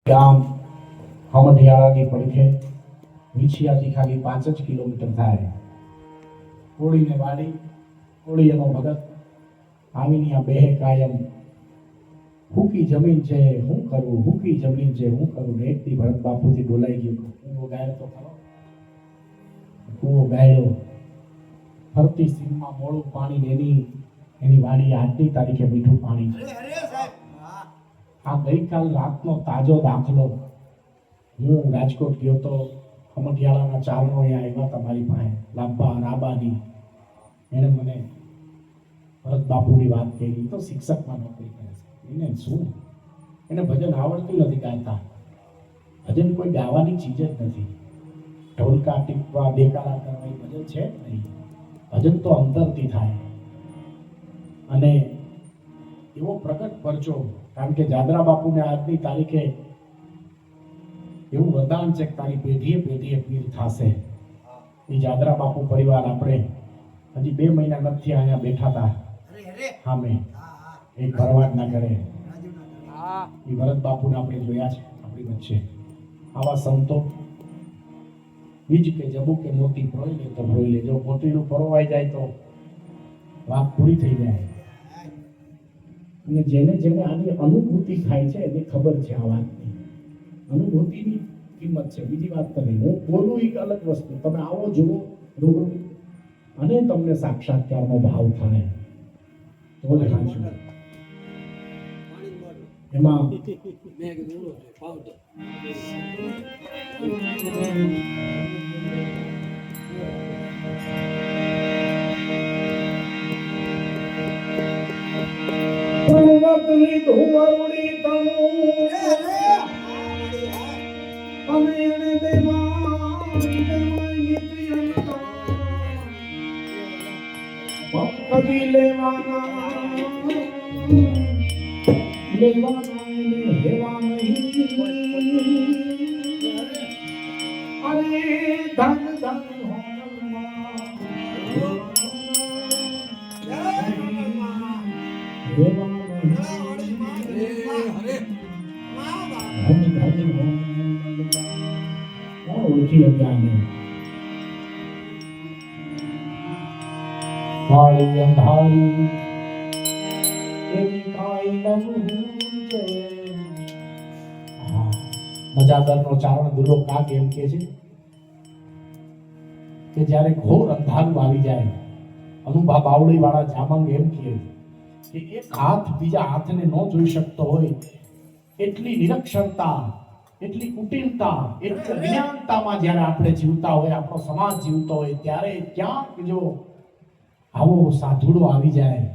ગામ હમઢિયાળાની પડખે વિછિયાથી ખાલી 5 જ કિલોમીટર થાય. કોળીને વાડી, કોળી એનો ભગત આવીની આ બેહે કાયમ હુકી જમીન છે હું કરું, હુકી જમીન છે હું કરું. ને એકથી ભરત બાપુજી બોલાઈ ગયું, કૂવો ગાયો તો ખરો. કૂવો ગાયો ફરતી સીમમાં મોળું પાણી, એની વાડી આજની તારીખે મીઠું પાણી છે. આ ગઈકાલ રાતનો તાજો દાખલો. હું રાજકોટ ગયો તો હમઢિયાળાના ચારણો અહીંયા આવ્યા તમારી પાસે, લાંબા રાબાની. એને મને ભરત બાપુની વાત કરી. તો શિક્ષકમાં નોકરી કરે છે. એને શું, એને ભજન આવડતું નથી ગાતા. ભજન કોઈ ગાવાની ચીજ જ નથી. ઢોલકા ટીપવા દેકારા કરવા એ ભજન છે જ નહીં. ભજન તો અંતરથી થાય. અને એવો પ્રગટ પરચો, કારણ કે જાદરા બાપુને આજની તારીખે એવું વરદાન છે કે તારી પેઢીએ પેઢીએ પીર થાશે. એ જાદરા બાપુ પરિવાર આપણે હજી 2 મહિના નથી અહીંયા બેઠા હતા સામે એક ભરવાડના ઘરે. એ ભરત બાપુને આપણે જોયા છે આપણી વચ્ચે. આવા સંતો બીજ કે જબુ કે મોતી પરોઈ લે તો પરોઈ લે. જો મોતીનું પરોવાઈ જાય તો વાત પૂરી થઈ જાય. અને જેને જેને આની અનુભૂતિ થાય છે એને ખબર છે આ વાતની. અનુભૂતિની કિંમત છે, બીજી વાત તો નહીં. હું બોલું એક અલગ વસ્તુ, તમે આવો જુઓ રૂબરૂ અને તમને સાક્ષાત્કારનો ભાવ થાય તો જ હાચું. એમાં પ્રવતની ધુવરડી તમુ અને એને દેવાઈ નિત્યંતા ભક્તિ લેવાના ને હેવા નહીં. અરે ધન ધન ઓળખી અજ્ઞાને વાળી અંધારી એવી કાઈ નવું છે. મજાદરનો ચારણ દુર્લો કાગ એમ કે છે કે જ્યારે ઘોર અંધારું આવી જાય, અનુભા બાવળી વાળા જામંગ એમ કહે કે એક હાથ બીજા હાથને ન જોઈ શકતો હોય એટલી નિરક્ષરતા, એટલી કુટિલતા, એટલી અજ્ઞાનતામાં જ્યારે આપણે જીવતા હોય, આપણો સમાજ જીવતો હોય, ત્યારે ક્યાંક જો આવો સાધુડો આવી જાય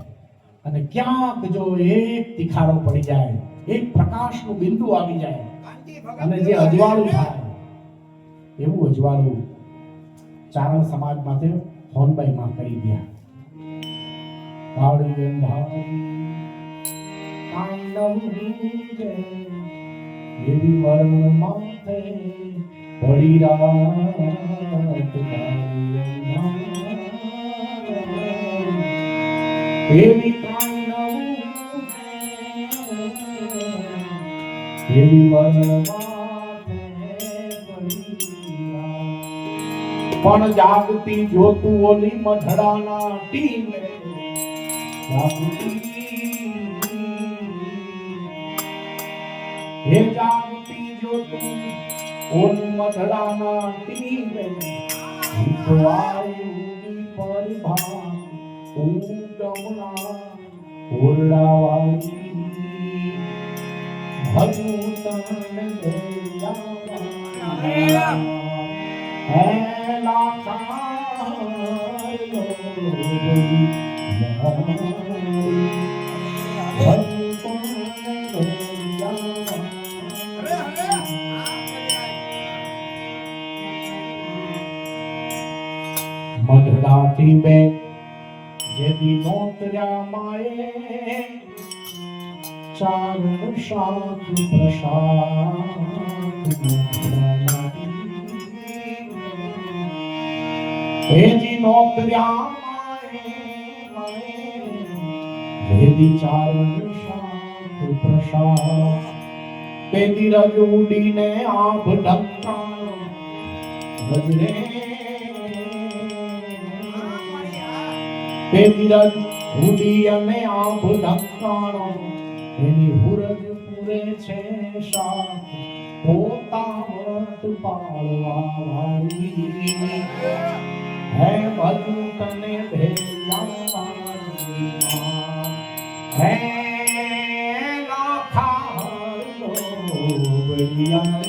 અને ક્યાંક જો એક તિખારો પડી જાય, એક પ્રકાશનું બિંદુ આવી જાય અને જે અજવાળું થાય, એવું અજવાળું ચારણ સમાજ માટે હોનબાઈમાં કરી ગયા. વાળી અંધારી કાઈ નવું છે એવી વર્ણ માથે પડી રાત એવી કાઈ નવું એવી વર્ણ માથે પડી રાત. પણ જાગતી જોતું ઓલી મઢડાના ટીમે હે જાગતી જોતું ઓલી મઢડાના ટીમે વિશ્વાયુની પરિભા ઉગમના ઓરડાવાળી ભજુ તને દેયા હે લાખાયો મઢડાથી બે જેદી નોતર્યા માએ ચારણ સાથ પ્રસાદ જેદી નોતર્યા માએ જેદી ચારણ સાથ પ્રસાદ પેદી રજ ઉડીને આભ ઢંકાણો રજરે પેદી રજ ઉડી અને આભ ઢંકાણો એની હુરજ પૂરે છે શાખ પોતા વટ પાળવા વાળી હે ભજુ તને ભેલા હે લાખા લો બલિયા